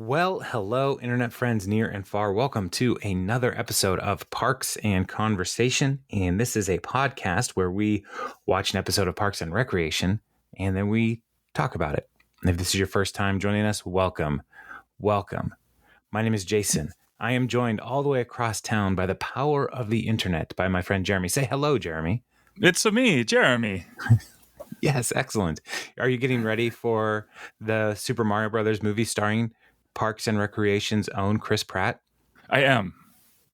Well, hello, internet friends near and far. Welcome to another episode of Parks and Conversation. And this is a podcast where we watch an episode of Parks and Recreation and then we talk about it. And if this is your first time joining us, welcome. Welcome. My name is Jason. I am joined all the way across town by the power of the internet by my friend Jeremy. Say hello, Jeremy. It's me, Jeremy. Yes, excellent. Are you getting ready for the Super Mario Brothers movie starring Parks and Recreation's own Chris Pratt? I am.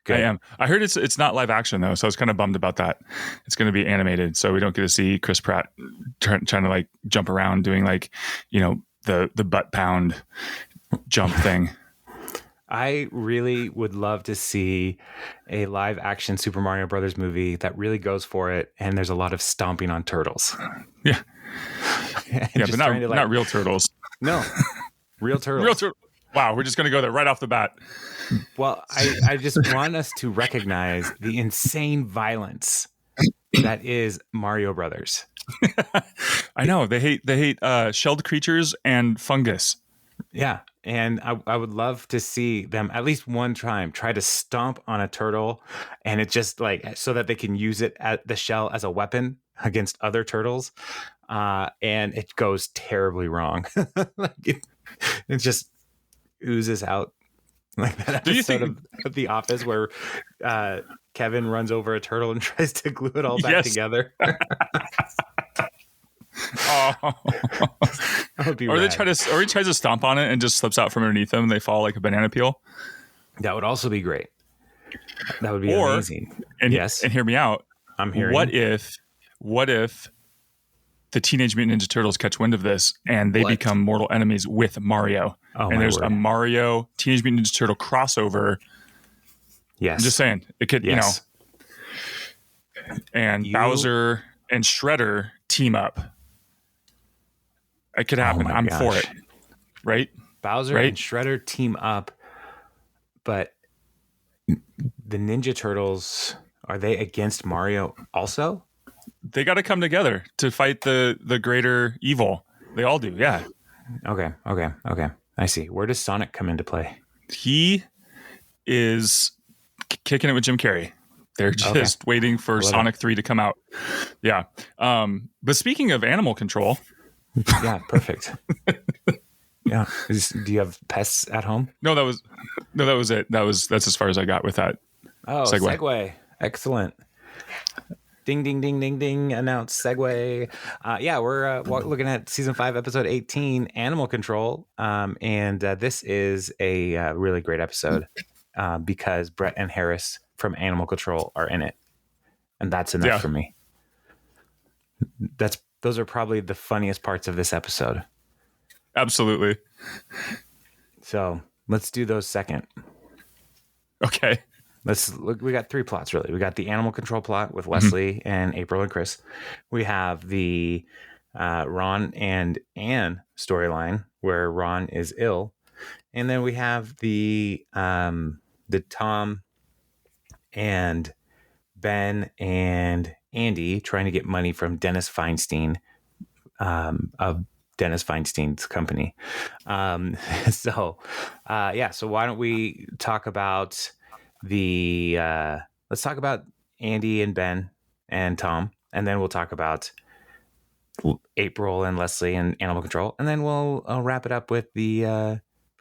Good. I am. I heard it's not live action though, so I was kind of bummed about that. It's going to be animated, so we don't get to see Chris Pratt trying to like jump around doing like, the butt pound jump thing. I really would love to see a live action Super Mario Brothers movie that really goes for it, and there's a lot of stomping on turtles. Yeah. Yeah, but not real turtles. No, real turtles. Real turtles. Wow, we're just going to go there right off the bat. Well, I just want us to recognize the insane violence that is Mario Brothers. I know they hate shelled creatures and fungus. Yeah, and I would love to see them at least one time try to stomp on a turtle, and it just like so that they can use it at the shell as a weapon against other turtles, and it goes terribly wrong. It just oozes out like that episode of The Office where Kevin runs over a turtle and tries to glue it all back together. Oh. Or he tries to stomp on it and just slips out from underneath them and they fall like a banana peel. That would also be great. That would be amazing. And yes. And hear me out. I'm hearing. What if the Teenage Mutant Ninja Turtles catch wind of this and they become mortal enemies with Mario? Oh, and there's a Mario Teenage Mutant Ninja Turtle crossover. Yes. I'm just saying. It could, and Bowser and Shredder team up. It could happen. I'm for it. Right? Bowser and Shredder team up, but the Ninja Turtles, are they against Mario also? They got to come together to fight the greater evil. They all do, yeah. Okay. I see. Where does Sonic come into play? He is kicking it with Jim Carrey. They're just waiting for Sonic 3 to come out. Yeah. But speaking of animal control. Yeah, perfect. Yeah. Do you have pests at home? No, that was it. That's as far as I got with that. Oh, segue. Excellent. Ding, ding, ding, ding, ding. Announce segue. We're looking at season 5, episode 18, Animal Control. And this is a really great episode because Brett and Harris from Animal Control are in it. And that's enough for me. Those are probably the funniest parts of this episode. Absolutely. So let's do those second. Okay. Let's look. We got 3 plots really. We got the animal control plot with Leslie and April and Chris. We have the Ron and Anne storyline where Ron is ill, and then we have the Tom and Ben and Andy trying to get money from Dennis Feinstein of Dennis Feinstein's company. So why don't we talk about let's talk about Andy and Ben and Tom, and then we'll talk about April and Leslie and Animal Control, and then we'll wrap it up with the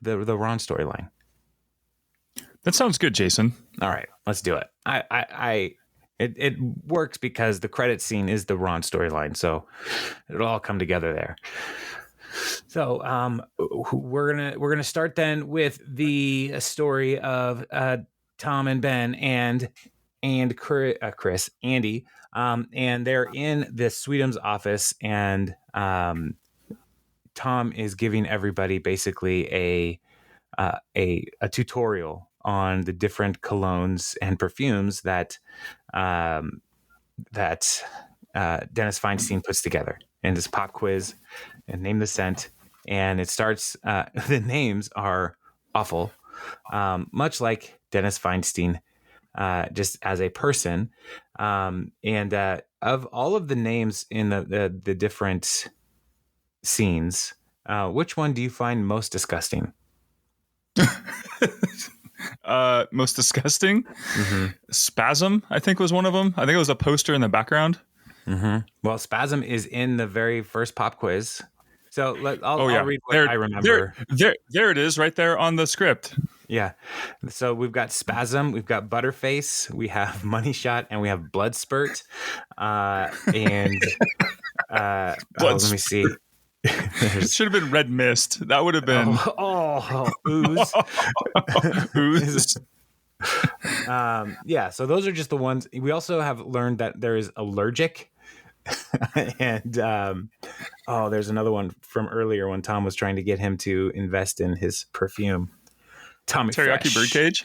Ron storyline. That sounds good, Jason. All right, let's do it. It works because the credit scene is the Ron storyline, so it'll all come together there. So we're gonna start then with the story of Tom and Ben and Chris, Andy, and they're in the Sweetums office, and Tom is giving everybody basically a tutorial on the different colognes and perfumes that Dennis Feinstein puts together in this pop quiz, and name the scent. And it starts. The names are awful, much like Dennis Feinstein, just as a person. And of all of the names in the different scenes, which one do you find most disgusting? Most disgusting. Mm-hmm. Spasm, I think, was one of them. I think it was a poster in the background. Mm-hmm. Well, spasm is in the very first pop quiz. So Oh I'll yeah, read what I remember. there it is, right there on the script. Yeah. So we've got spasm, we've got butterface, we have money shot, and we have blood spurt. And Blood let me see. It should have been red mist. That would have been ooze. ooze. Yeah. So those are just the ones. We also have learned that there is allergic, and there's another one from earlier when Tom was trying to get him to invest in his perfume. Tommy Teriyaki Fresh. birdcage.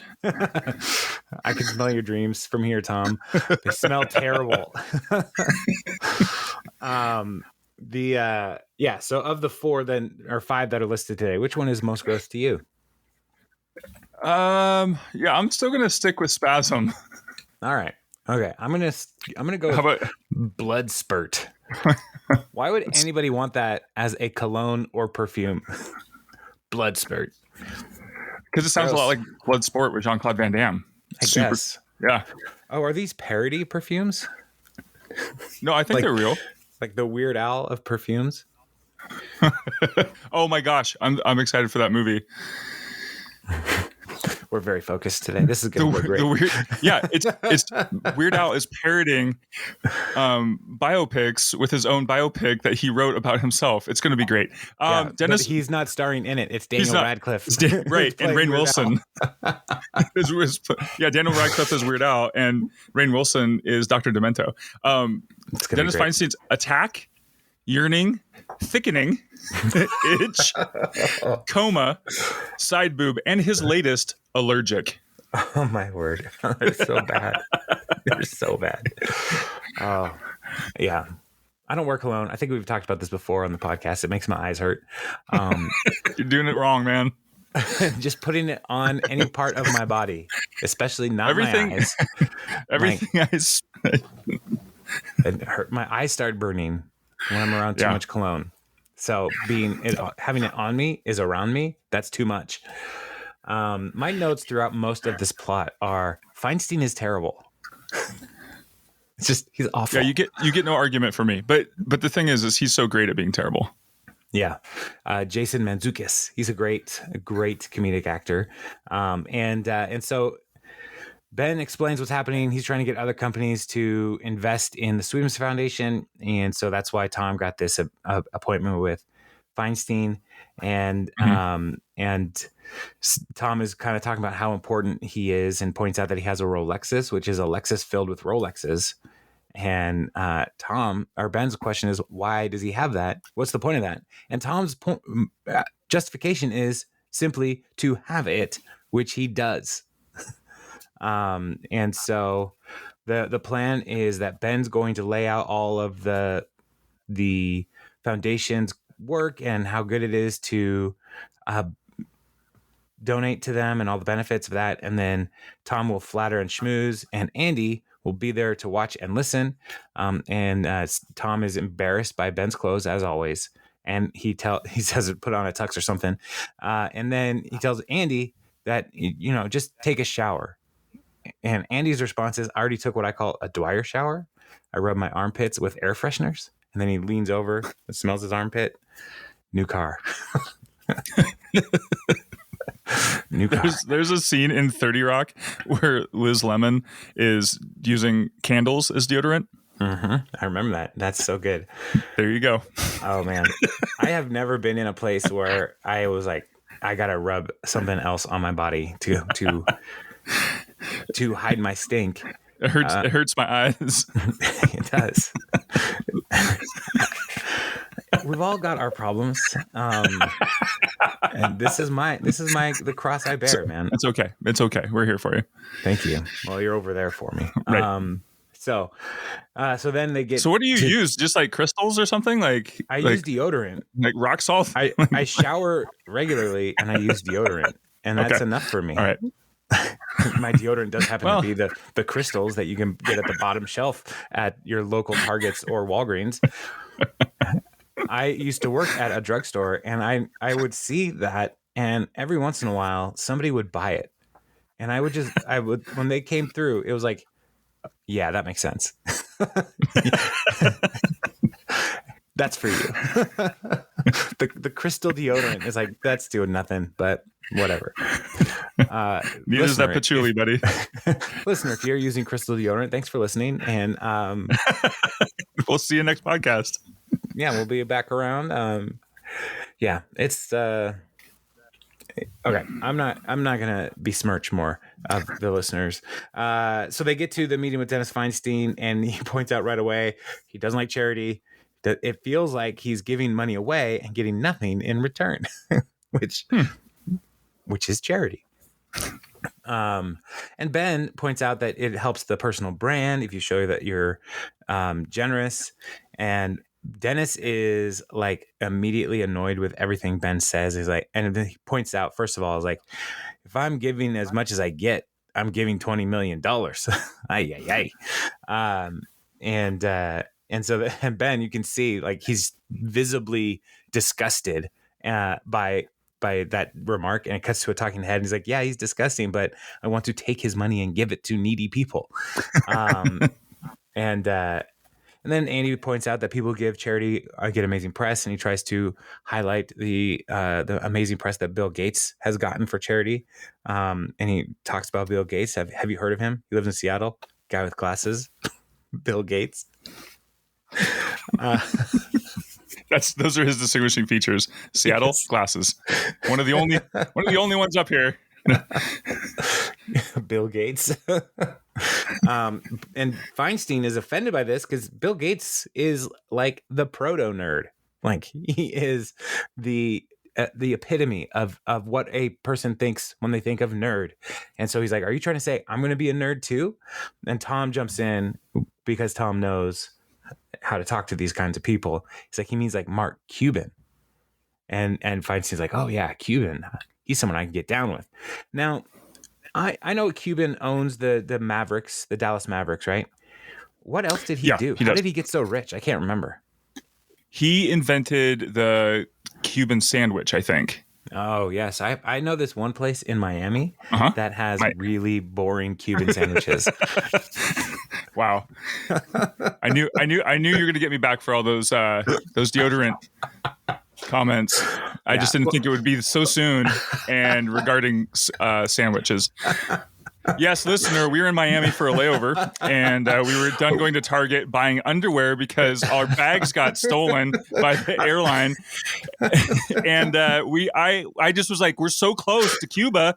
I can smell your dreams from here, Tom. They smell terrible. So of the 4 then or 5 that are listed today, which one is most gross to you? Yeah, I'm still gonna stick with spasm. All right. Okay. I'm gonna go How with about blood spurt. Why would anybody want that as a cologne or perfume? Blood spurt. because it sounds a lot like Bloodsport with Jean-Claude Van Damme. I guess. Yeah. Oh, are these parody perfumes? No, I think Like- they're real. Like the Weird Al of perfumes? Oh my gosh, I'm excited for that movie. We're very focused today. This is going to go great. It's Weird Al is parroting biopics with his own biopic that he wrote about himself. It's going to be great. Dennis, but he's not starring in it. It's Daniel Radcliffe. Right, and Rainn Wilson. Daniel Radcliffe is Weird Al, and Rainn Wilson is Dr. Demento. Dennis Feinstein's attack, yearning, thickening, itch, coma, side boob, and his latest, allergic. Oh my word. They're so bad. They're so bad. Oh, yeah. I don't wear cologne. I think we've talked about this before on the podcast. It makes my eyes hurt. You're doing it wrong, man. Just putting it on any part of my body, especially not my eyes. Everything It hurt. My eyes start burning when I'm around too much cologne. So having it on me is around me. That's too much. My notes throughout most of this plot are Feinstein is terrible. It's just, he's awful. Yeah, you get no argument from me. But the thing is he's so great at being terrible. Yeah. Jason Mantzoukas. He's a great comedic actor. And so Ben explains what's happening. He's trying to get other companies to invest in the Sweetness Foundation. And so that's why Tom got this appointment with Feinstein. And Tom is kind of talking about how important he is and points out that he has a Rolexus, which is a Lexus filled with Rolexes. And Ben's question is, why does he have that? What's the point of that? And Tom's justification is simply to have it, which he does. And so the plan is that Ben's going to lay out all of the foundation's work and how good it is to donate to them and all the benefits of that. And then Tom will flatter and schmooze, and Andy will be there to watch and listen. And Tom is embarrassed by Ben's clothes as always. And he says put on a tux or something. And then he tells Andy that, just take a shower. And Andy's response is, I already took what I call a Dwyer shower. I rub my armpits with air fresheners. And then he leans over and smells his armpit. New car. New car. There's a scene in 30 Rock where Liz Lemon is using candles as deodorant. Mm-hmm. I remember that. That's so good. There you go. Oh, man. I have never been in a place where I was like, I got to rub something else on my body to hide my stink. It hurts my eyes. It does. We've all got our problems. And this is the cross I bear, man. It's okay. It's okay. We're here for you. Thank you. Well, you're over there for me. Right. So then they get. So what do you use? Just like crystals or something? I use deodorant. Like rock salt? I shower regularly and I use deodorant, and that's enough for me. All right. My deodorant does happen to be the crystals that you can get at the bottom shelf at your local Targets or Walgreens. I used to work at a drugstore, and I would see that, and every once in a while somebody would buy it, and I would when they came through, it was like, yeah, that makes sense. That's for you. The crystal deodorant is like, that's doing nothing, but whatever. Neither is that patchouli, buddy. Listener, if you're using crystal deodorant, thanks for listening, and we'll see you next podcast. Yeah, we'll be back around. Yeah, it's okay. I'm not gonna besmirch more of the listeners. So they get to the meeting with Dennis Feinstein, and he points out right away he doesn't like charity. That it feels like he's giving money away and getting nothing in return, which is charity. And Ben points out that it helps the personal brand if you show that you're generous. And Dennis is like immediately annoyed with everything Ben says. He's like, and then he points out, first of all, is like, if I'm giving as much as I get, I'm giving $20 million. Ay, ay, ay. And so and Ben, you can see like he's visibly disgusted by that remark, and it cuts to a talking head. And he's like, yeah, he's disgusting, but I want to take his money and give it to needy people. And then Andy points out that people who give charity get amazing press, and he tries to highlight the amazing press that Bill Gates has gotten for charity. And he talks about Bill Gates. Have you heard of him? He lives in Seattle. Guy with glasses. Bill Gates. Those are his distinguishing features. Seattle, yes. Glasses. One of the only ones up here. Bill Gates. And Feinstein is offended by this because Bill Gates is like the proto nerd. Like he is the epitome of what a person thinks when they think of nerd. And so he's like, are you trying to say I'm going to be a nerd too? And Tom jumps in because Tom knows how to talk to these kinds of people. He's like, he means like Mark Cuban. And Feinstein's like, oh yeah, Cuban. He's someone I can get down with. Now, I know Cuban owns the Mavericks, the Dallas Mavericks, right? What else did he do? How did he get so rich? I can't remember. He invented the Cuban sandwich, I think. Oh, yes. I know this one place in Miami that has really boring Cuban sandwiches. Wow. I knew you were going to get me back for all those deodorant comments. I just didn't think it would be so soon. And regarding sandwiches. Yes, listener, we were in Miami for a layover, and we were done going to Target buying underwear because our bags got stolen by the airline. And I just was like, we're so close to Cuba.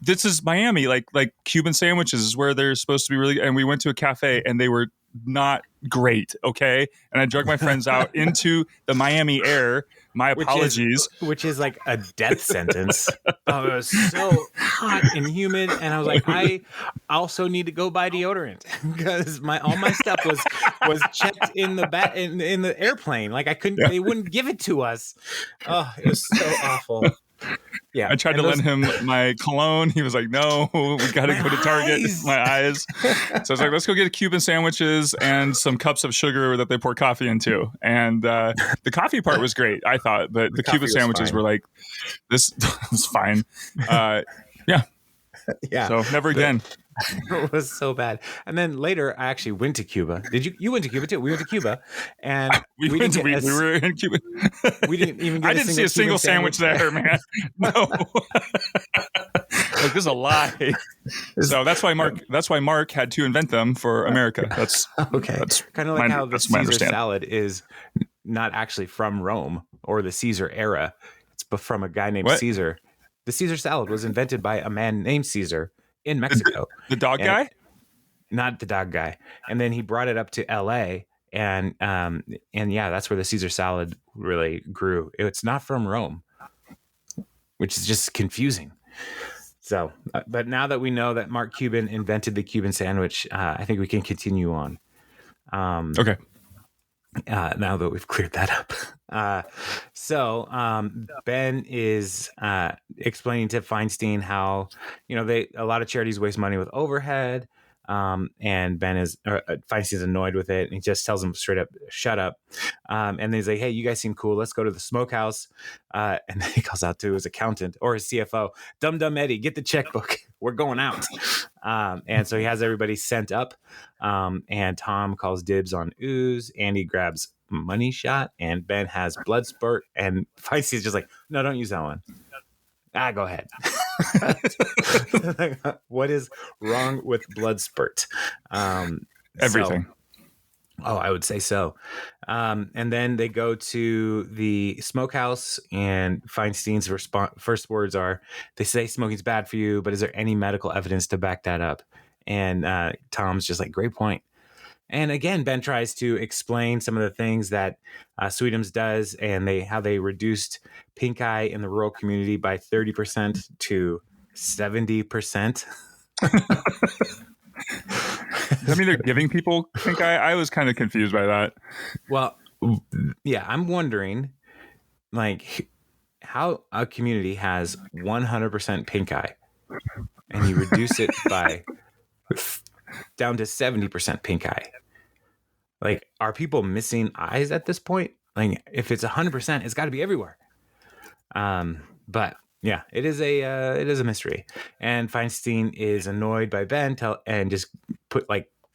This is Miami, like Cuban sandwiches is where they're supposed to be really. And we went to a cafe, and they were not great. Okay, and I drug my friends out into the Miami air. My apologies. Which is like a death sentence. Oh, it was so hot and humid, and I was like, I also need to go buy deodorant because all my stuff was checked in the in the airplane. Like I couldn't, they wouldn't give it to us. Oh, it was so awful. Yeah, I tried to lend him my cologne. He was like, "No, we got to go to Target." My eyes. So I was like, "Let's go get Cuban sandwiches and some cups of sugar that they pour coffee into." And the coffee part was great, I thought, but the Cuban sandwiches were like, "This was fine." Yeah. So never again. It was so bad. And then later, I actually went to Cuba. Did you? You went to Cuba too. We went to Cuba, and we were in Cuba. We didn't even. Get I didn't see a single sandwich there, man. No. Like this is a lie. So that's why Mark had to invent them for America. That's okay. That's kind of like how the Caesar salad is not actually from Rome or the Caesar era. It's from a guy named Caesar. The Caesar salad was invented by a man named Caesar in Mexico. The dog guy? Not the dog guy. And then he brought it up to LA, and yeah, that's where the Caesar salad really grew. It's not from Rome, which is just confusing. So, but now that we know that Mark Cuban invented the Cuban sandwich, I think we can continue on. Okay. Now that we've cleared that up. So Ben is explaining to Feinstein how, a lot of charities waste money with overhead. And Ben Feinstein's annoyed with it. And he just tells him straight up, shut up. And then he's like, hey, you guys seem cool. Let's go to the smokehouse. And then he calls out to his accountant or his CFO, Dum Eddie, get the checkbook. We're going out. And so he has everybody sent up. And Tom calls dibs on ooze. Andy grabs money shot. And Ben has blood spurt. And Feinstein's just like, no, don't use that one. Go ahead. What is wrong with blood spurt? Everything. I would say so. And then they go to the smokehouse, and Feinstein's first words are, they say smoking's bad for you, but is there any medical evidence to back that up? And Tom's just like, great point. And again, Ben tries to explain some of the things that Sweetums does, and how they reduced pink eye in the rural community by 30% to 70%. I mean, they're giving people pink eye. I was kind of confused by that. Well, yeah, I'm wondering, like, how a community has 100% pink eye, and you reduce it by down to 70% pink eye. Like, are people missing eyes at this point? Like, if it's 100%, it's got to be everywhere. But yeah, it is a mystery. And Feinstein is annoyed by Ben and just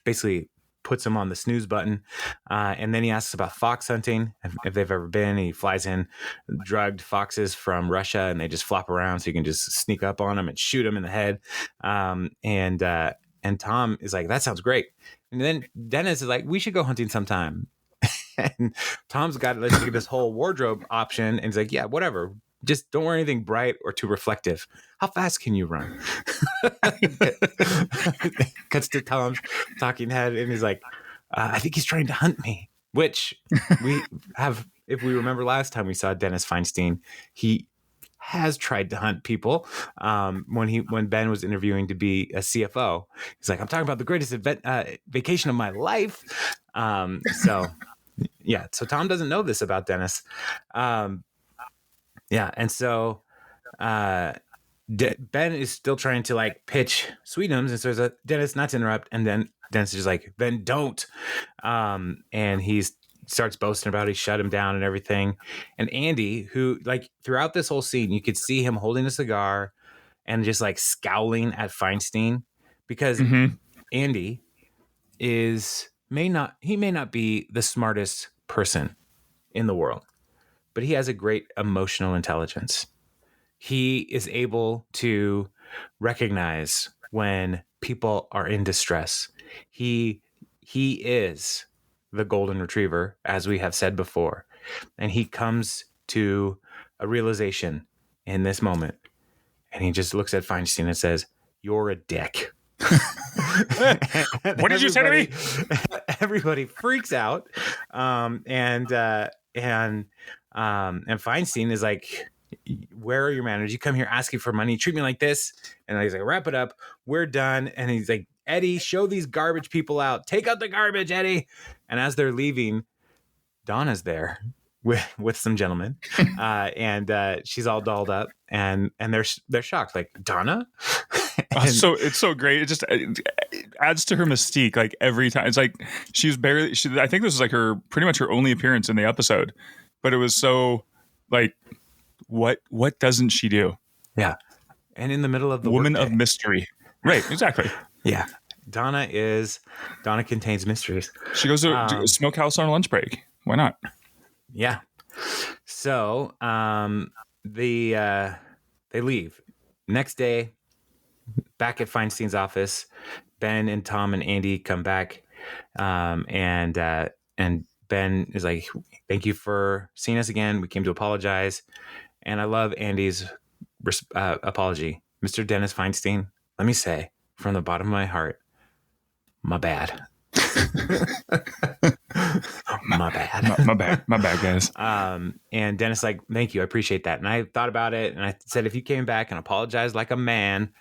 basically puts him on the snooze button. And then he asks about fox hunting, if they've ever been. He flies in drugged foxes from Russia, and they just flop around, so you can just sneak up on them and shoot them in the head. And Tom is like, that sounds great. And then Dennis is like, we should go hunting sometime. And Tom's got this whole wardrobe option. And he's like, yeah, whatever. Just don't wear anything bright or too reflective. How fast can you run? Cuts to Tom's talking head. And he's like, I think he's trying to hunt me, which we have. If we remember last time we saw Dennis Feinstein, he has tried to hunt people. When Ben was interviewing to be a CFO, he's like, I'm talking about the greatest vacation of my life. So Tom doesn't know this about Dennis. And so Ben is still trying to pitch Sweetums, and so there's Dennis, not to interrupt, and then Dennis is just like, Ben, don't. And he's starts boasting about it. He shut him down and everything. And Andy, who throughout this whole scene, you could see him holding a cigar and just scowling at Feinstein, because Andy may not be the smartest person in the world, but he has a great emotional intelligence. He is able to recognize when people are in distress. He is the golden retriever, as we have said before. And he comes to a realization in this moment. And he just looks at Feinstein and says, you're a dick. What did you say to me? Everybody freaks out. And Feinstein is like, where are your manners? You come here asking for money, treat me like this. And he's like, wrap it up. We're done. And he's like, Eddie, show these garbage people out. Take out the garbage, Eddie. And as they're leaving, Donna's there with some gentlemen. And she's all dolled up, and they're shocked. Like, Donna? So it's so great. It just adds to her mystique. Every time, it's she's barely. I think this was pretty much her only appearance in the episode, but it was so what doesn't she do? Yeah, and in the middle of the woman workday. Of mystery, right? Exactly. Yeah, Donna contains mysteries. She goes to a smokehouse on a lunch break. Why not? Yeah. So they leave. Next day, back at Feinstein's office, Ben and Tom and Andy come back, and Ben is like, "Thank you for seeing us again. We came to apologize." And I love Andy's apology, Mr. Dennis Feinstein. Let me say from the bottom of my heart, my bad. My bad, guys. And Dennis like, thank you, I appreciate that. And I thought about it, and I said, if you came back and apologized like a man,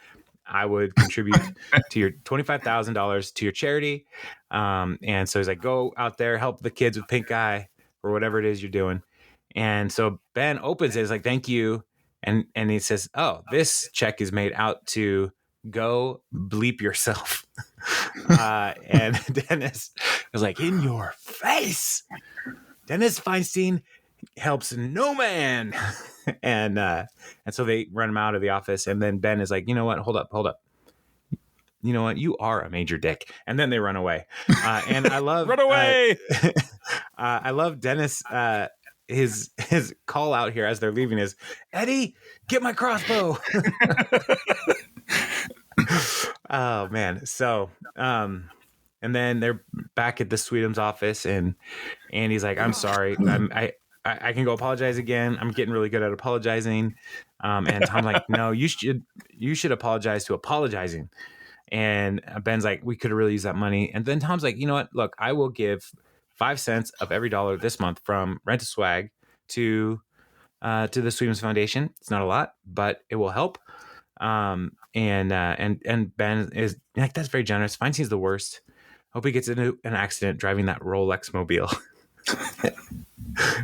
I would contribute to your $25,000 to your charity. And so he's like, go out there, help the kids with pink eye or whatever it is you're doing. And so Ben opens it, he's like, thank you. And he says, oh, this check is made out to go bleep yourself. And Dennis was like, in your face. Dennis Feinstein helps no man. And so they run him out of the office. And then Ben is like, you know what? Hold up. You know what? You are a major dick. And then they run away. And I love Run away. I love Dennis. His call out here as they're leaving is, Eddie, get my crossbow. Oh man. So and then they're back at the Sweetums office, and Andy's like, I'm sorry. I can go apologize again. I'm getting really good at apologizing. And Tom's like, no, you should apologize to apologizing. And Ben's like, we could have really used that money. And then Tom's like, you know what? Look, I will give 5 cents of every dollar this month from Rent a Swag to the Sweetums Foundation. It's not a lot, but it will help. And Ben is like, that's very generous. Feinstein's the worst. Hope he gets into an accident driving that Rolex mobile.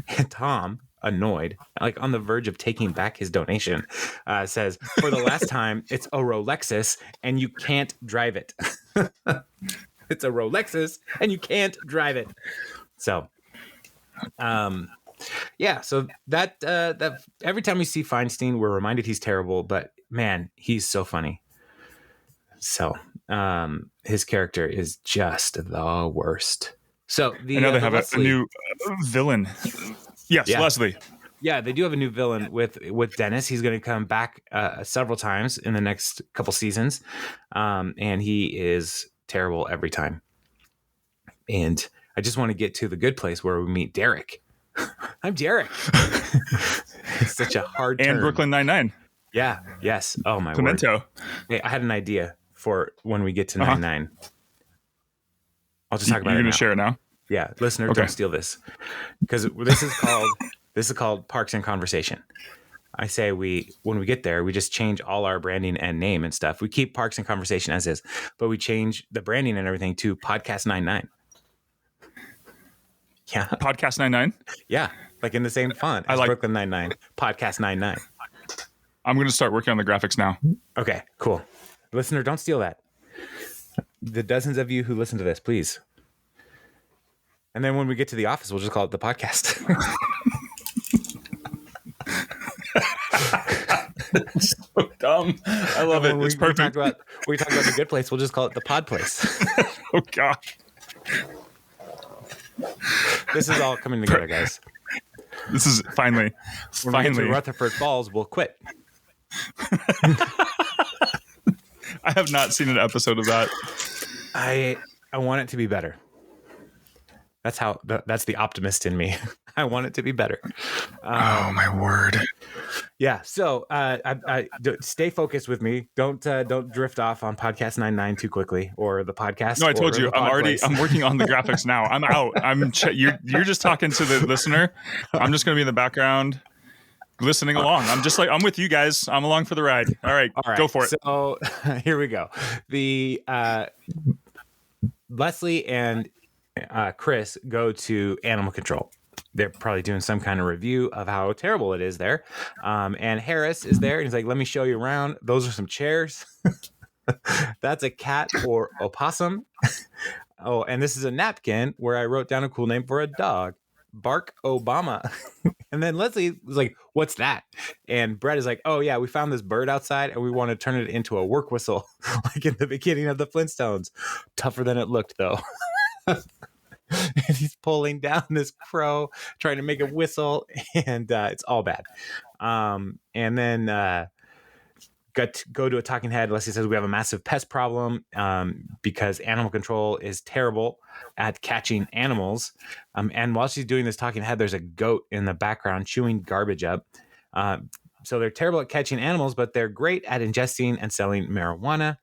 And Tom, annoyed, like on the verge of taking back his donation, says, for the last time, it's a Rolexus and you can't drive it. It's a Rolexus and you can't drive it. So, yeah, so that every time we see Feinstein, we're reminded he's terrible, but man, he's so funny. So, his character is just the worst. So I know they have a new villain. Yes, yeah. Leslie. Yeah, they do have a new villain with Dennis. He's going to come back several times in the next couple seasons, and he is terrible every time. And I just want to get to the good place where we meet Derek. I'm Derek. It's such a hard and turn. Brooklyn Nine-Nine. Yeah. Yes. Oh my Pimento. word. Hey, I had an idea for when we get to 99. I'll just talk about it. You're going to share it now? Yeah, listener, Okay. Don't steal this, because this is called Parks and Conversation. I say when we get there, we just change all our branding and name and stuff. We keep Parks and Conversation as is, but we change the branding and everything to Podcast 99. Yeah, Podcast 99. Yeah, like in the same font as Brooklyn Nine-Nine. Podcast 99. I'm going to start working on the graphics now. Okay, cool. Listener, don't steal that. The dozens of you who listen to this, please. And then when we get to the office, we'll just call it the podcast. So dumb. I love it. It's perfect. We talk about the good place. We'll just call it the pod place. Oh, gosh. This is all coming together, guys. This is finally. When we get to Rutherford Falls, we'll quit. I have not seen an episode of that. I want it to be better. That's the optimist in me. I want it to be better. Oh my word! Yeah. So stay focused with me. Don't drift off on Podcast 99 too quickly, or the podcast. No, I told you. I'm working on the graphics now. I'm out. You're just talking to the listener. I'm just going to be in the background, listening along. I'm with you guys. I'm along for the ride. All right, go for it. So here we go. The Leslie and Chris go to animal control. They're probably doing some kind of review of how terrible it is there. And Harris is there, and he's like, let me show you around. Those are some chairs. That's a cat or opossum. Oh, and this is a napkin where I wrote down a cool name for a dog. Bark Obama. And then Leslie was like, what's that? And Brett is like, oh yeah, we found this bird outside and we want to turn it into a work whistle, like in the beginning of the Flintstones. Tougher than it looked, though. And he's pulling down this crow, trying to make a whistle, and it's all bad. And then go to a talking head. Leslie says we have a massive pest problem because animal control is terrible at catching animals. And while she's doing this talking head, there's a goat in the background chewing garbage up. So they're terrible at catching animals, but they're great at ingesting and selling marijuana.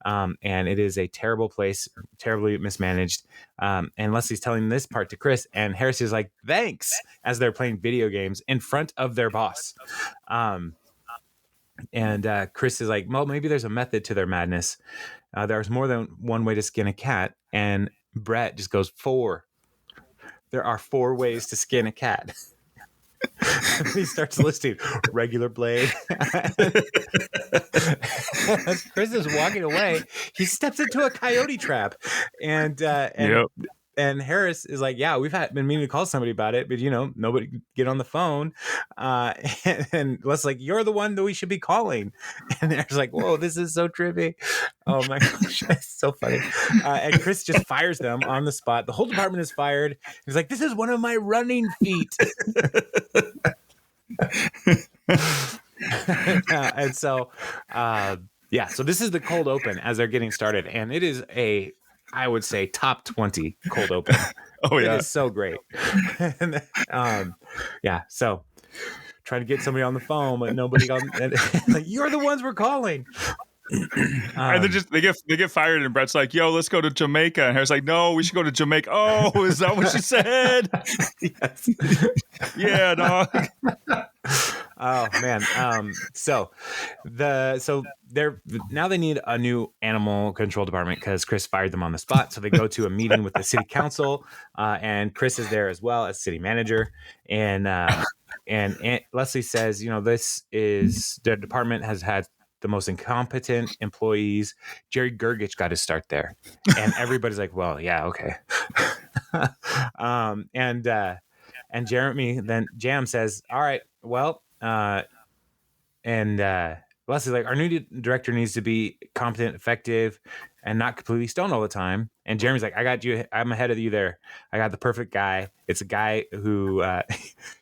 And it is a terrible place, terribly mismanaged. And Leslie's telling this part to Chris, and Harris is like, thanks, as they're playing video games in front of their boss. And Chris is like, well, maybe there's a method to their madness. There's more than one way to skin a cat. And Brett just goes, 4. There are 4 ways to skin a cat. He starts listing regular blade. As Chris is walking away, he steps into a coyote trap, and Yep. and Harris is like, yeah, we've been meaning to call somebody about it, but nobody get on the phone. And Les like, you're the one that we should be calling. And Harris like, whoa, this is so trippy. Oh my gosh, it's so funny. And Chris just fires them on the spot. The whole department is fired. He's like, this is one of my running feet. And so, so this is the cold open as they're getting started, and it is I would say top 20 cold open. Oh yeah, it is so great. And, so trying to get somebody on the phone, but nobody on. Like, you're the ones we're calling. And they get fired, and Brett's like, "Yo, let's go to Jamaica." And Harry's like, "No, we should go to Jamaica." Oh, is that what she said? Yes. Yeah, dog. Oh man. So they need a new animal control department because Chris fired them on the spot. So they go to a meeting with the city council, and Chris is there as well as city manager. And Aunt Leslie says, this is the department has had the most incompetent employees. Jerry Gergich got his start there, and everybody's like, well, yeah, okay. And Jam says, all right, well, Leslie's like, our new director needs to be competent, effective, and not completely stoned all the time. And Jeremy's like, I got you. I'm ahead of you there. I got the perfect guy. It's a guy who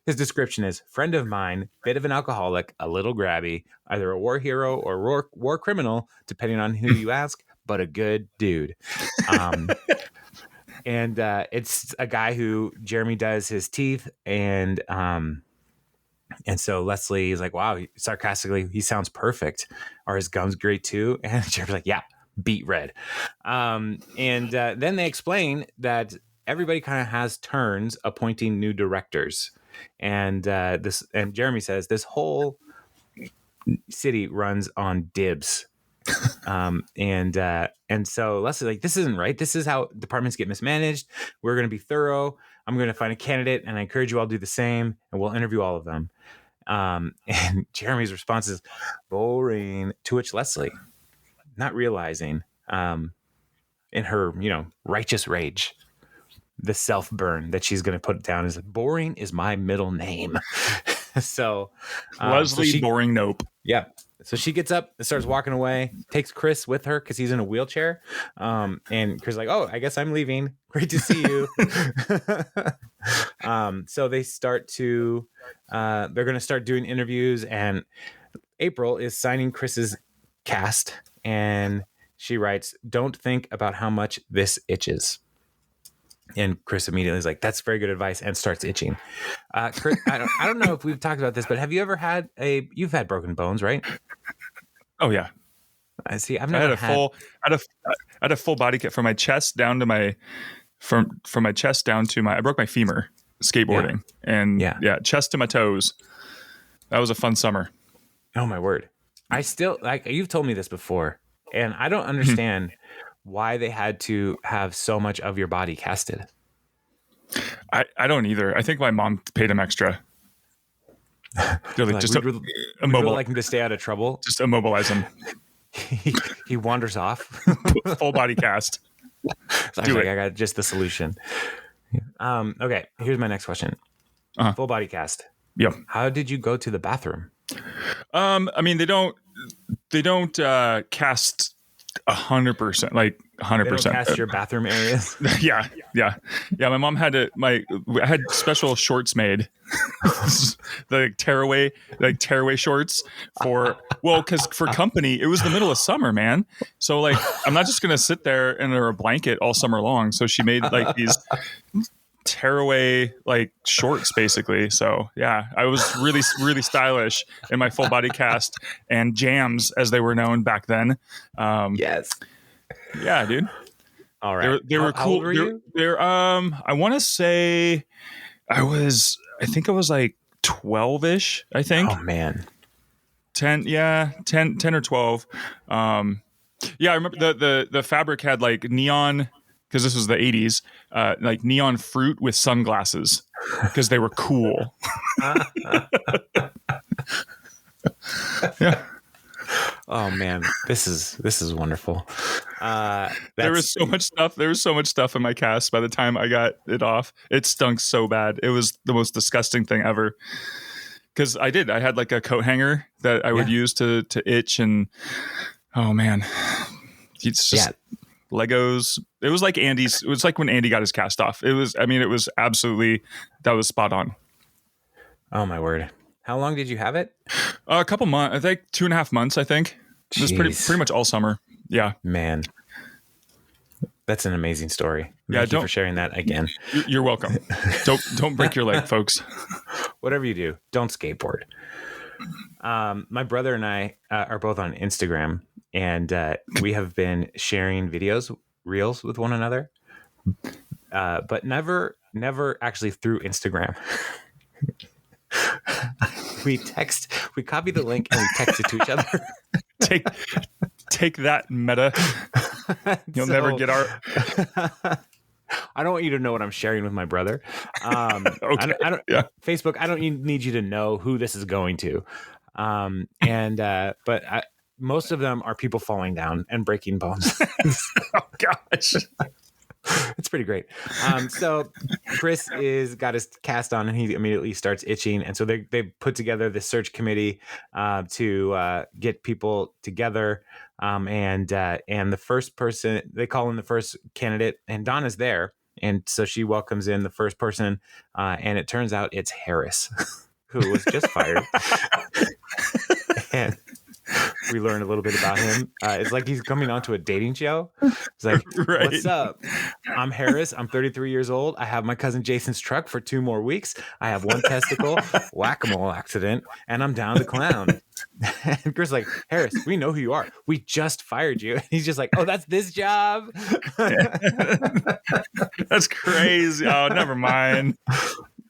his description is friend of mine, bit of an alcoholic, a little grabby, either a war hero or war criminal, depending on who you ask, but a good dude. And it's a guy who Jeremy does his teeth, and so Leslie is like, wow, sarcastically, he sounds perfect. Are his gums great too? And Jeremy's like, yeah, beet red. Then they explain that everybody kind of has turns appointing new directors. And Jeremy says this whole city runs on dibs. And so Leslie's like, this isn't right. This is how departments get mismanaged. We're going to be thorough. I'm going to find a candidate, and I encourage you all to do the same, and we'll interview all of them. And Jeremy's response is boring, to which Leslie, not realizing, in her, righteous rage, the self-burn that she's going to put down is boring is my middle name. So Leslie Boring Nope. Yeah. So she gets up and starts walking away, takes Chris with her because he's in a wheelchair. And Chris is like, oh, I guess I'm leaving. Great to see you. So they start to, they're going to start doing interviews, and April is signing Chris's cast, and she writes, don't think about how much this itches. And Chris immediately is like, that's very good advice, and starts itching. Chris, I don't know if we've talked about this, but have you ever had you've had broken bones, right? Oh yeah. I see. I've never I had a full body kit from my chest down to my, from my chest down to my, I broke my femur skateboarding, and chest to my toes. That was a fun summer. Oh my word. I still, you've told me this before, and I don't understand why they had to have so much of your body casted. I don't either. I think my mom paid him extra. Just immobilize, like him to stay out of trouble. Just immobilize him. he wanders off. Full body cast. So I got just the solution. Okay, here's my next question. Full body cast. Yep. How did you go to the bathroom? I mean, they don't cast 100%, like 100%. They don't cast your bathroom areas. Yeah. My mom I had special shorts made, the tearaway shorts because for company, it was the middle of summer, man. So like, I'm not just gonna sit there under a blanket all summer long. So she made like these tearaway like shorts basically. So yeah, I was really, really stylish in my full body cast and jams as they were known back then. Yes. Yeah, dude. All right. They were cool. How old were you? I want to say I think I was like 12-ish, I think. Oh man. 10 or 12. I remember the fabric had like neon, because this was the 80s, like neon fruit with sunglasses because they were cool. Yeah. Oh man, this is wonderful. There was so much stuff. There was so much stuff in my cast. By the time I got it off, it stunk so bad. It was the most disgusting thing ever. Because I had like a coat hanger that I would use to itch, and oh man, it's just Legos. It was like Andy's. It was like when Andy got his cast off. It was. I mean, it was absolutely. That was spot on. Oh my word! How long did you have it? A couple months. I think 2.5 months. I think it was pretty much all summer. Yeah, man, that's an amazing story. Thank you for sharing that again. You're welcome. Don't break your leg, folks. Whatever you do, don't skateboard. My brother and I are both on Instagram, and we have been sharing reels with one another, but never actually through Instagram. We copy the link and we text it to each other. Take that, Meta. You'll never get our. I don't want you to know what I'm sharing with my brother. Okay. I don't. Yeah. Facebook. I don't need you to know who this is going to. But most of them are people falling down and breaking bones. Oh gosh. It's pretty great. So Chris got his cast on and he immediately starts itching. And so they put together this search committee to get people together. And the first person, they call in the first candidate, and Donna's there. And so she welcomes in the first person. And it turns out it's Harris, who was just fired. And we learned a little bit about him. It's like he's coming onto a dating show. It's like, right. What's up? I'm Harris. I'm 33 years old. I have my cousin Jason's truck for 2 more weeks. I have 1 testicle, whack-a-mole accident, and I'm down to clown. And Chris is like, Harris, we know who you are. We just fired you. And he's just like, oh, that's this job? That's crazy. Oh, never mind.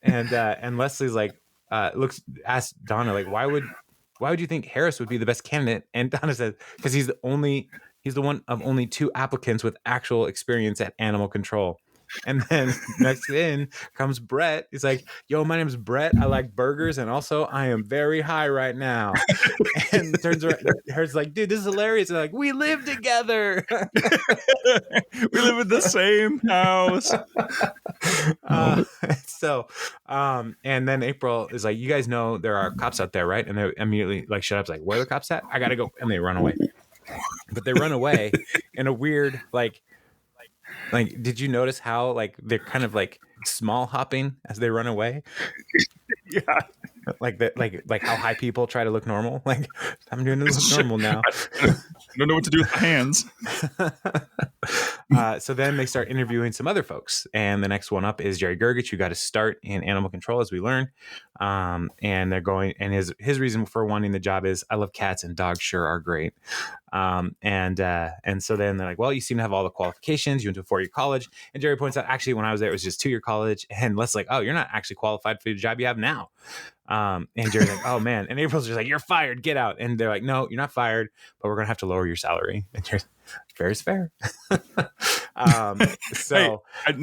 And Leslie's like, asks Donna, like, why would you think Harris would be the best candidate? And Donna says, because he's the one of only 2 applicants with actual experience at animal control. And then next in comes Brett. He's like, yo, my name's Brett. I like burgers. And also I am very high right now. And turns around, Harris like, dude, this is hilarious. And like, we live together. We live in the same house. And then April is like, you guys know there are cops out there, right? And they immediately like, shut up. It's like, where are the cops at? I got to go. And they run away. But they run away in a weird, like, did you notice how like they're kind of like small hopping as they run away? Yeah. Like that, like how high people try to look normal. Like, I'm doing this normal now. I don't know what to do with my hands. So then they start interviewing some other folks, and the next one up is Jerry Gergich, who got his start in animal control, as we learn. And they're going, and his reason for wanting the job is, I love cats and dogs sure are great. And so then they're like, well, you seem to have all the qualifications. You went to a 4-year college. And Jerry points out, actually, when I was there, it was just 2-year college. And Leslie's like, oh, you're not actually qualified for the job you have now. And Jerry's like, oh man. And April's just like, you're fired, get out. And they're like, no, you're not fired, but we're going to have to lower your salary. And Jerry's fair is fair. So hey,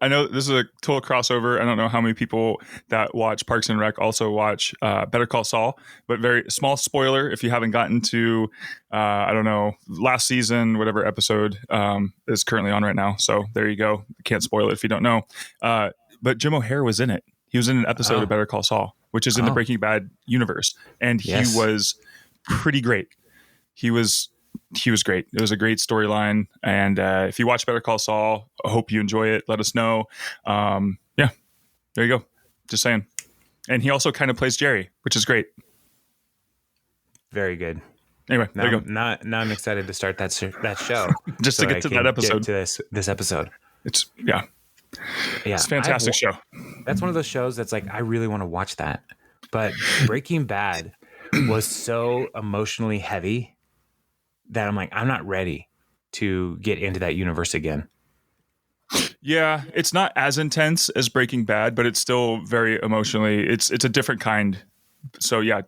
I know this is a total crossover. I don't know how many people that watch Parks and Rec also watch Better Call Saul, but very small spoiler if you haven't gotten to I don't know, last season, whatever episode is currently on right now. So there you go. Can't spoil it if you don't know. But Jim O'Heir was in it. He was in an episode of Better Call Saul, which is in the Breaking Bad universe, and he was pretty great. He was great. It was a great storyline, and if you watch Better Call Saul, I hope you enjoy it. Let us know. Yeah, there you go. Just saying. And he also kind of plays Jerry, which is great. Very good. Anyway, now, there you go. Now I'm excited to start that show. Just so to get to that episode. Get to this episode. It's it's a fantastic show. That's one of those shows that's like, I really want to watch that. But Breaking Bad was so emotionally heavy that I'm like, I'm not ready to get into that universe again. Yeah, it's not as intense as Breaking Bad, but it's still very emotionally. It's a different kind. So yeah,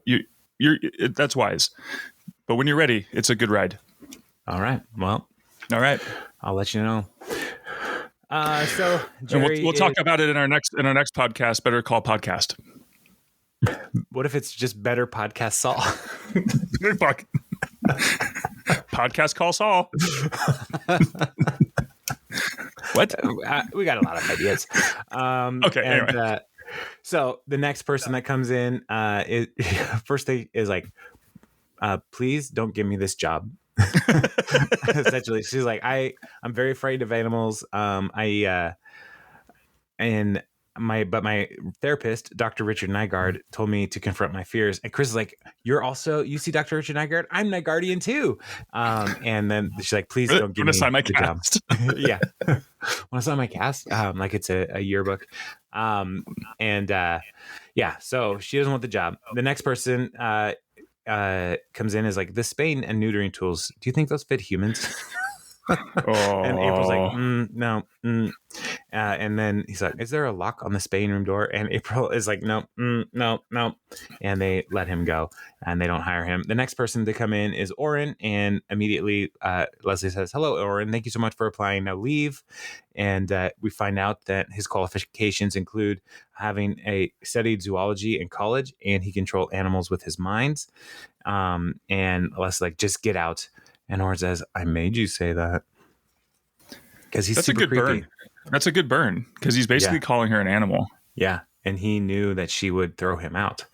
that's wise. But when you're ready, it's a good ride. All right. Well, all right. I'll let you know. So And Jerry we'll talk about it in our next podcast. Better Call Podcast. what if it's just Better Podcast Saul? Podcast Call Saul. What? We got a lot of ideas. Okay. Anyway. So the next person that comes in, first thing is like, please don't give me this job. Essentially, she's like, I'm very afraid of animals. But my therapist, Dr. Richard Nygaard, told me to confront my fears. And Chris is like, you see Dr. Richard Nygaard? I'm Nygaardian too. And then she's like, please don't give me sign my the cast. job. Yeah. Want to sign my cast? Like it's a yearbook. So she doesn't want the job. The next person comes in is like, the spaying and neutering tools, do you think those fit humans? And April's like, no. And then he's like, is there a lock on the spaying room door? And April is like, no. And they let him go and they don't hire him. The next person to come in is Oren. And immediately Leslie says, hello, Oren. Thank you so much for applying. Now leave. And we find out that his qualifications include having studied zoology in college, and he controlled animals with his minds. And Leslie's like, just get out. And Oren says, I made you say that. Because he's super creepy. Burn. That's a good burn, because he's basically calling her an animal. Yeah. And he knew that she would throw him out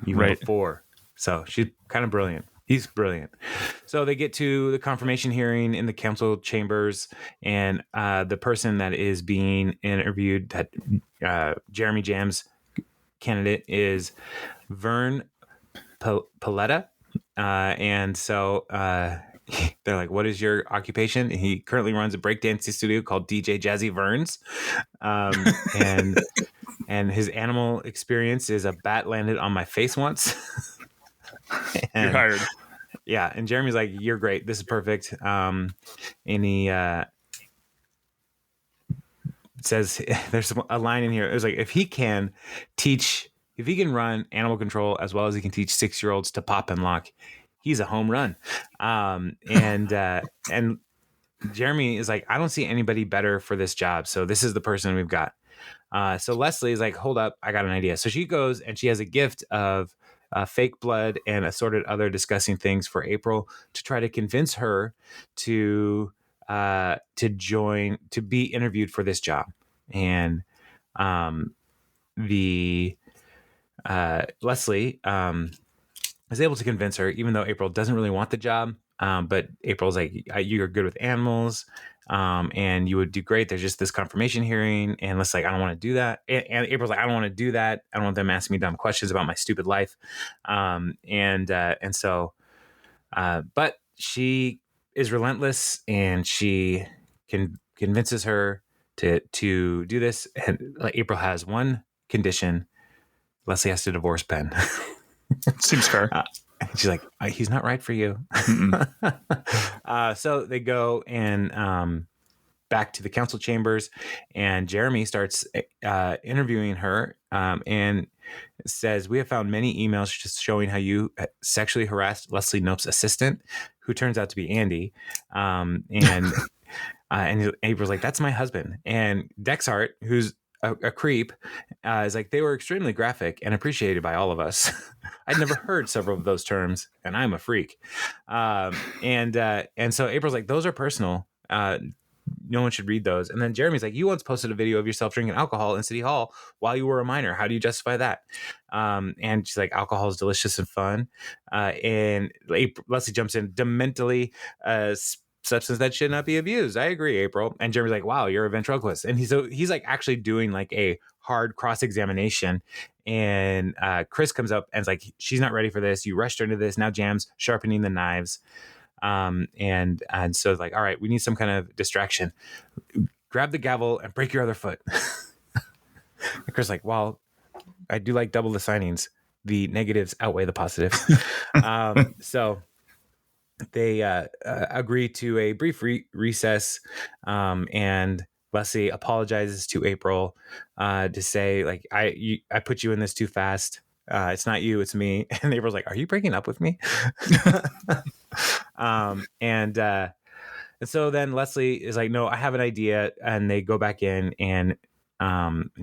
even before. So she's kind of brilliant. He's brilliant. So they get to the confirmation hearing in the council chambers, and the person that is being interviewed, that Jeremy Jam's candidate, is Vern Paletta. And so they're like, what is your occupation? And he currently runs a breakdancing studio called DJ Jazzy Verns. And his animal experience is a bat landed on my face once. You're hired. Yeah. And Jeremy's like, you're great. This is perfect. And he says, there's a line in here. It was like, if he can run animal control as well as he can teach 6-year-olds to pop and lock, he's a home run. And Jeremy is like, I don't see anybody better for this job. So this is the person we've got. So Leslie is like, hold up, I got an idea. So she goes and she has a gift of fake blood and assorted other disgusting things for April to try to convince her to be interviewed for this job. And Leslie is able to convince her, even though April doesn't really want the job. But April's like, you're good with animals, and you would do great. There's just this confirmation hearing, and Leslie's like, I don't want to do that. And April's like, I don't want to do that. I don't want them asking me dumb questions about my stupid life. But she is relentless, and she convinces her to do this. And April has one condition: Leslie has to divorce Ben. Seems fair. She's like, he's not right for you. So they go and back to the council chambers, and Jeremy starts interviewing her and says, we have found many emails just showing how you sexually harassed Leslie Knope's assistant, who turns out to be Andy. And April's like, that's my husband. And Dexhart, who's a creep, is like, they were extremely graphic and appreciated by all of us. I'd never heard several of those terms, and I'm a freak. And so April's like, those are personal. No one should read those. And then Jeremy's like, you once posted a video of yourself drinking alcohol in City Hall while you were a minor. How do you justify that? And she's like, alcohol is delicious and fun. And Leslie jumps in, dementally substance that should not be abused. I agree, April. And Jeremy's like, wow, you're a ventriloquist. And he's like actually doing like a hard cross-examination. And Chris comes up and is like, she's not ready for this. You rushed her into this. Now Jam's sharpening the knives. And so it's like, all right, we need some kind of distraction. Grab the gavel and break your other foot. And Chris is like, well, I do like double the signings. The negatives outweigh the positives. So they agree to a brief recess, and Leslie apologizes to April to say, like, I put you in this too fast. It's not you, it's me. And April's like, are you breaking up with me? And so then Leslie is like, no, I have an idea. And they go back in, and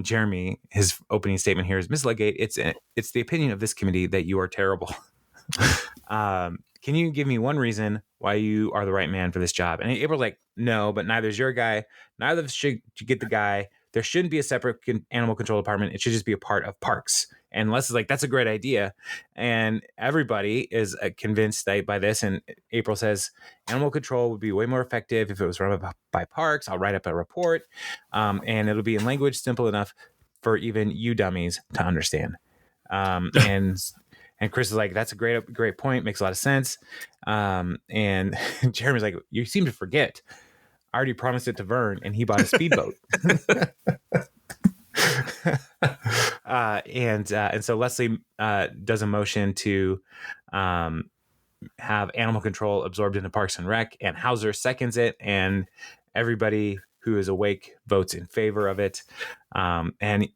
Jeremy, his opening statement here is, Ms. Legate, it's the opinion of this committee that you are terrible. Can you give me one reason why you are the right man for this job? And April's like, no, but neither is your guy. Neither of us should get the guy. There shouldn't be a separate animal control department. It should just be a part of parks. And Les is like, that's a great idea. And everybody is convinced by this. And April says, animal control would be way more effective if it was run by parks. I'll write up a report, and it'll be in language simple enough for even you dummies to understand. And Chris is like, that's a great point. Makes a lot of sense. And Jeremy's like, you seem to forget. I already promised it to Vern, and he bought a speedboat. And so Leslie does a motion to have animal control absorbed into Parks and Rec, and Hauser seconds it, and everybody who is awake votes in favor of it. And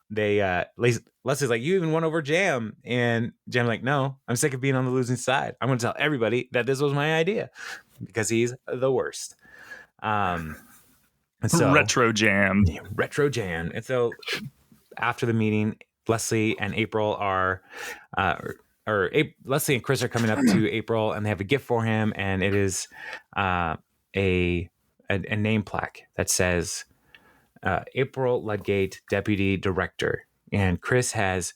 Leslie's like, you even won over Jam. And Jam's like, no, I'm sick of being on the losing side. I'm going to tell everybody that this was my idea, because he's the worst. And so Retro Jam. And so after the meeting, Leslie and April are, Leslie and Chris are coming up to April, and they have a gift for him. And it is a name plaque that says April Ludgate, Deputy Director. And Chris has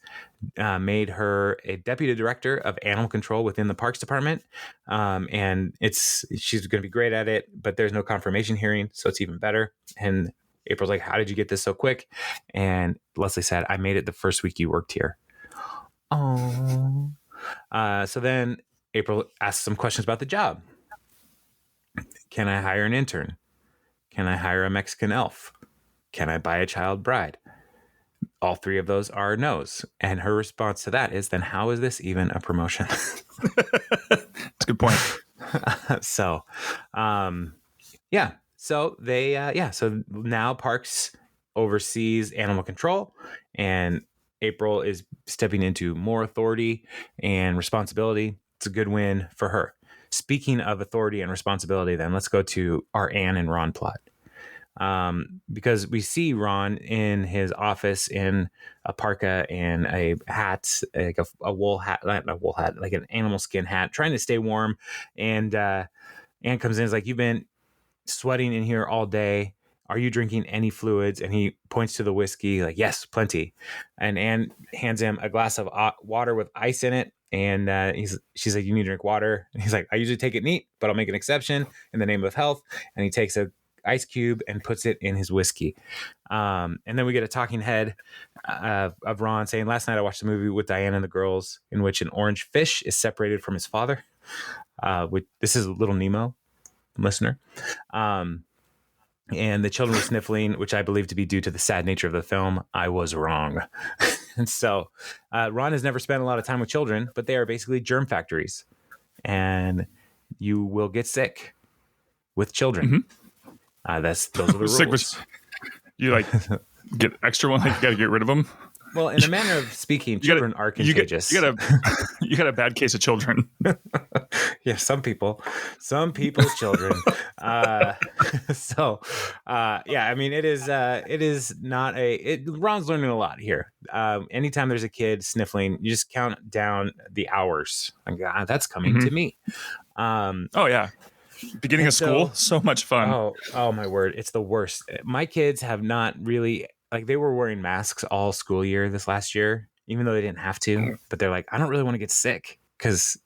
made her a deputy director of animal control within the Parks Department. And she's going to be great at it, but there's no confirmation hearing, so it's even better. And April's like, how did you get this so quick? And Leslie said, I made it the first week you worked here. Oh. So then April asks some questions about the job. Can I hire an intern? Can I hire a Mexican elf? Can I buy a child bride? All three of those are no's. And her response to that is, then how is this even a promotion? That's a good point. So, yeah. So so now Parks oversees animal control, and April is stepping into more authority and responsibility. It's a good win for her. Speaking of authority and responsibility, then let's go to our Anne and Ron plot. Because we see Ron in his office in a parka and a hat, like a wool hat, not a wool hat, like an animal skin hat, trying to stay warm. And Anne comes in, is like, you've been sweating in here all day. Are you drinking any fluids? And he points to the whiskey, like, yes, plenty. And Anne hands him a glass of water with ice in it. And she's like, you need to drink water. And he's like, I usually take it neat, but I'll make an exception in the name of health. And he takes a ice cube and puts it in his whiskey. And then we get a talking head of Ron saying, last night I watched a movie with Diane and the girls in which an orange fish is separated from his father. This is Little Nemo, listener. And the children were sniffling, which I believe to be due to the sad nature of the film. I was wrong. And so Ron has never spent a lot of time with children, but they are basically germ factories. And you will get sick with children. Mm-hmm. Those are the rules. You like get extra one, like you got to get rid of them. Well, in a manner of speaking, children are contagious. You got a bad case of children. Yeah, some people's children. Yeah, I mean, it is not Ron's learning a lot here. Anytime there's a kid sniffling, you just count down the hours. Like, that's coming to me. Oh yeah. Beginning of school, so much fun. Oh my word, it's the worst. My kids have not really, like, they were wearing masks all school year this last year, even though they didn't have to. But they're like, I don't really want to get sick because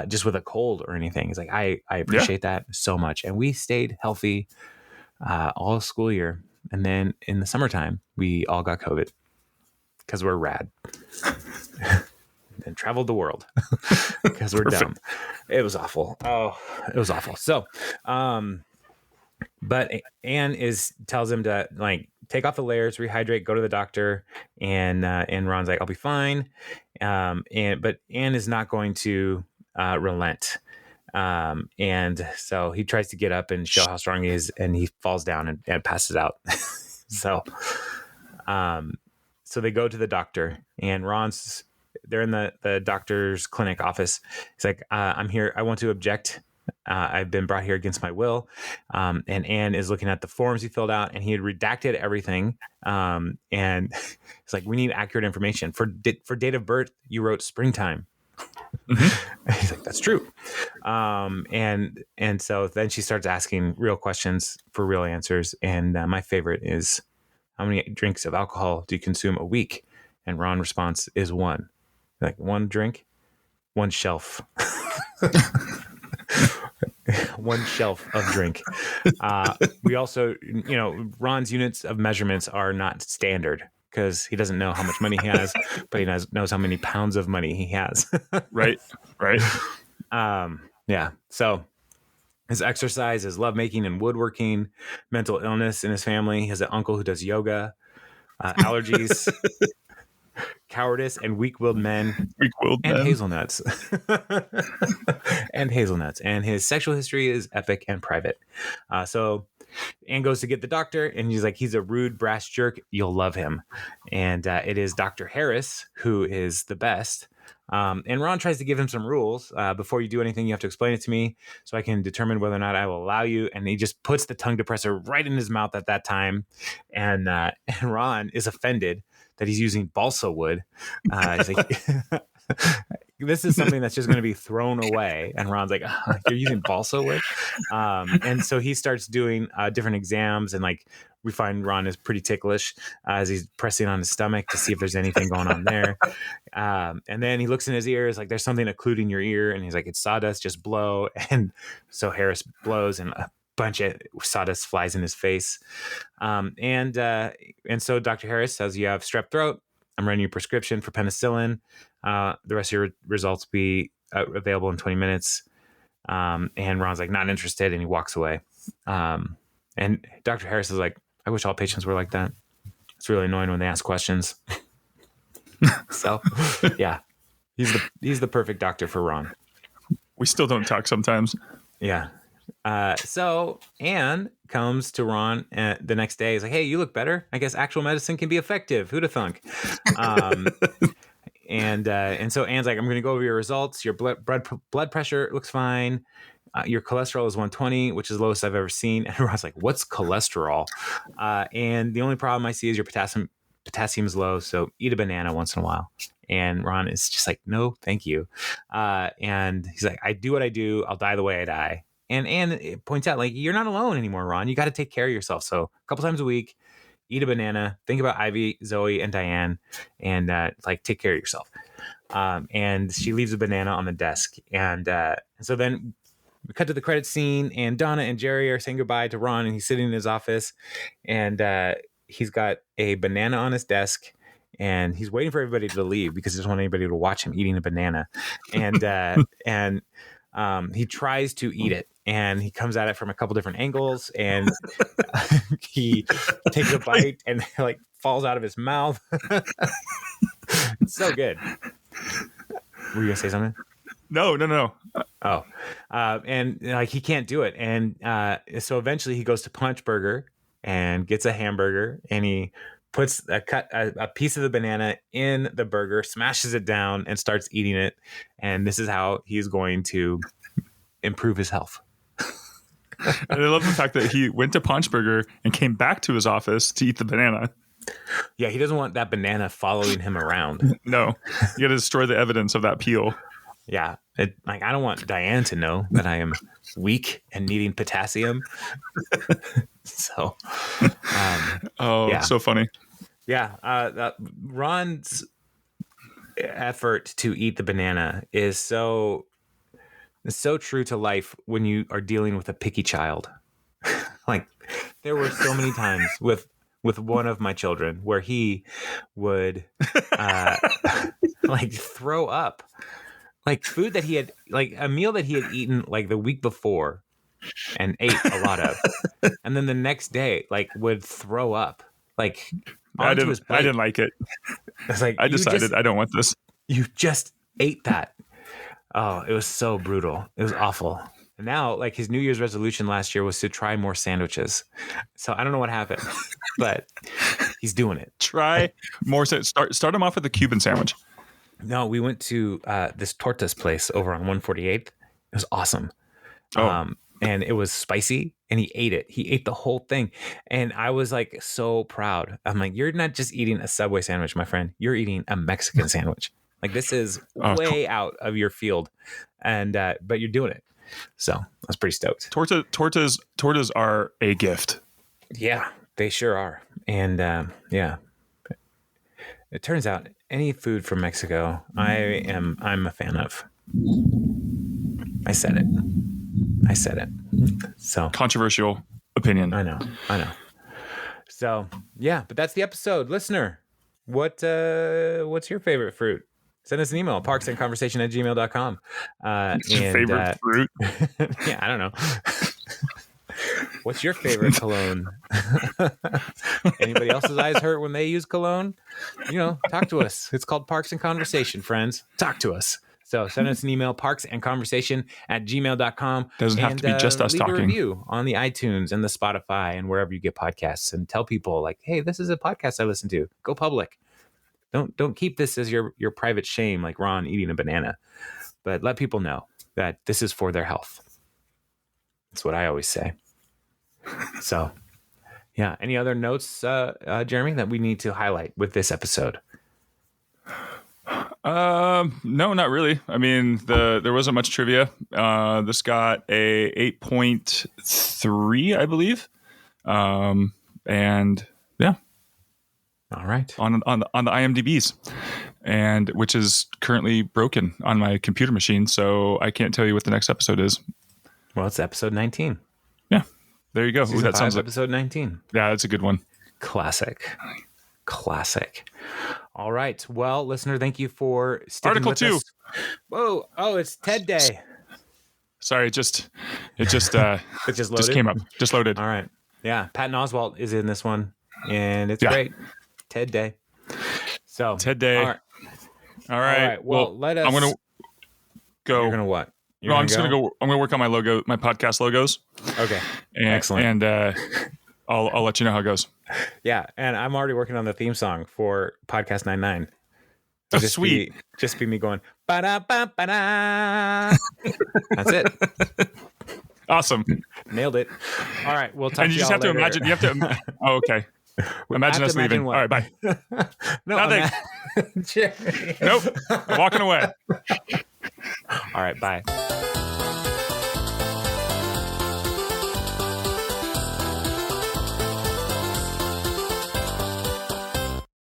just with a cold or anything. It's like I appreciate that so much, and we stayed healthy all school year, and then in the summertime we all got COVID because we're rad. And traveled the world because we're dumb. It was awful. Oh, it was awful. So, but Anne tells him to, like, take off the layers, rehydrate, go to the doctor, and Ron's like, I'll be fine. But Anne is not going to relent. And so he tries to get up and show how strong he is, and he falls down and passes out. So they go to the doctor, and they're in the doctor's clinic office. He's like, I'm here. I want to object I've been brought here against my will. And Anne is looking at the forms he filled out, and he had redacted everything. And it's like, we need accurate information. For date of birth, you wrote springtime. He's like, that's true. And so then she starts asking real questions for real answers. And my favorite is, how many drinks of alcohol do you consume a week? And Ron response is one. Like, one drink, one shelf. One shelf of drink. We also, Ron's units of measurements are not standard because he doesn't know how much money he has, but he knows how many pounds of money he has. Right. Yeah. So his exercise is lovemaking and woodworking, mental illness in his family. He has an uncle who does yoga, allergies, cowardice, and weak-willed men. And hazelnuts. And hazelnuts. And his sexual history is epic and private. So Anne goes to get the doctor, and he's like, he's a rude, brash jerk. You'll love him. And it is Dr. Harris who is the best. And Ron tries to give him some rules. Before you do anything, you have to explain it to me so I can determine whether or not I will allow you. And he just puts the tongue depressor right in his mouth at that time. And Ron is offended that he's using balsa wood. He's like, this is something that's just going to be thrown away. And Ron's like, you're using balsa wood? And so he starts doing different exams, and like, we find Ron is pretty ticklish as he's pressing on his stomach to see if there's anything going on there. And then he looks in his ears, like, there's something occluding your ear. And he's like, it's sawdust, just blow. And so Harris blows, and a bunch of sawdust flies in his face. And so Dr. Harris says, you have strep throat. I'm running your prescription for penicillin. The rest of your results be available in 20 minutes. And Ron's like, not interested. And he walks away. And Dr. Harris is like, I wish all patients were like that. It's really annoying when they ask questions. So yeah, he's the perfect doctor for Ron. We still don't talk sometimes. Yeah. So Anne comes to Ron the next day. He's like, hey, you look better. I guess actual medicine can be effective. Who'd have thunk? And so Anne's like, I'm going to go over your results. Your blood pressure looks fine. Your cholesterol is 120, which is the lowest I've ever seen. And Ron's like, what's cholesterol? And the only problem I see is your potassium is low. So eat a banana once in a while. And Ron is just like, no, thank you. And he's like, I do what I do. I'll die the way I die. And Anne points out, like, you're not alone anymore, Ron. You got to take care of yourself. So a couple times a week, eat a banana, think about Ivy, Zoe, and Diane, and take care of yourself. And she leaves a banana on the desk. And so then we cut to the credit scene, and Donna and Jerry are saying goodbye to Ron, and he's sitting in his office, and he's got a banana on his desk, and he's waiting for everybody to leave because he doesn't want anybody to watch him eating a banana. And he tries to eat it, and he comes at it from a couple different angles, and he takes a bite and like falls out of his mouth. It's so good. Were you gonna say something? No. And like, he can't do it. And so eventually he goes to Punch Burger and gets a hamburger, and he puts a piece of the banana in the burger, smashes it down, and starts eating it. And this is how he's going to improve his health. And I love the fact that he went to Punch Burger and came back to his office to eat the banana. Yeah, he doesn't want that banana following him around. No, you got to destroy the evidence of that peel. Yeah, I don't want Diane to know that I am weak and needing potassium. So, yeah. So funny. Yeah, Ron's effort to eat the banana is so true to life when you are dealing with a picky child. Like, there were so many times with one of my children where he would like throw up like food that he had, like a meal that he had eaten like the week before and ate a lot of, and then the next day like would throw up like onto his plate. I didn't like it. It's like, I decided I don't want this. You just ate that. Oh, it was so brutal. It was awful. And now, like, his New Year's resolution last year was to try more sandwiches. So I don't know what happened, but he's doing it. Try more. Start him off with a Cuban sandwich. No, we went to this tortas place over on 148th. It was awesome. Oh. And it was spicy, and he ate it. He ate the whole thing. And I was like so proud. I'm like, you're not just eating a Subway sandwich, my friend. You're eating a Mexican sandwich. Like, this is way out of your field. And but you're doing it. So I was pretty stoked. Tortas are a gift. Yeah, they sure are. And yeah. It turns out any food from Mexico, I'm a fan of. I said it. So Controversial opinion. I know. So yeah, but that's the episode. Listener, what's your favorite fruit? Send us an email, parksandconversation@gmail.com. Favorite fruit? Yeah, I don't know. What's your favorite cologne? Anybody else's eyes hurt when they use cologne? Talk to us. It's called Parks and Conversation, friends. Talk to us. So send us an email, parksandconversation@gmail.com. Doesn't have to be just us leave talking. a review on the iTunes and the Spotify and wherever you get podcasts, and tell people like, hey, this is a podcast I listen to. Go public. Don't keep this as your private shame, like Ron eating a banana, but let people know that this is for their health. That's what I always say. So yeah. Any other notes, Jeremy, that we need to highlight with this episode? No, not really. I mean, there wasn't much trivia. This got a 8.3, I believe. And yeah. All right. On the IMDb's, and which is currently broken on my computer machine, so I can't tell you what the next episode is. Well, it's episode 19. Yeah. There you go. Ooh, that sounds like episode 19. Yeah, that's a good one. Classic. All right. Well, listener, thank you for sticking Article with 2. us. Whoa. Oh, it's TED Day. Sorry, it just came up. Just loaded. All right. Yeah. Patton Oswalt is in this one, and it's great. TED Day. So TED Day. All right. Well, let us. I'm gonna go. You're gonna what? I'm just gonna go. I'm gonna work on my logo, my podcast logos. Okay. Excellent. And I'll let you know how it goes. Yeah, and I'm already working on the theme song for Podcast 99. Oh, sweet. Just be me going ba-da, ba-da. That's it. Awesome. Nailed it. All right, we'll talk. And you just have to imagine. You have to. Oh, okay. Imagine us leaving. All right, bye. No, nothing. Nope. I'm walking away. All right, bye.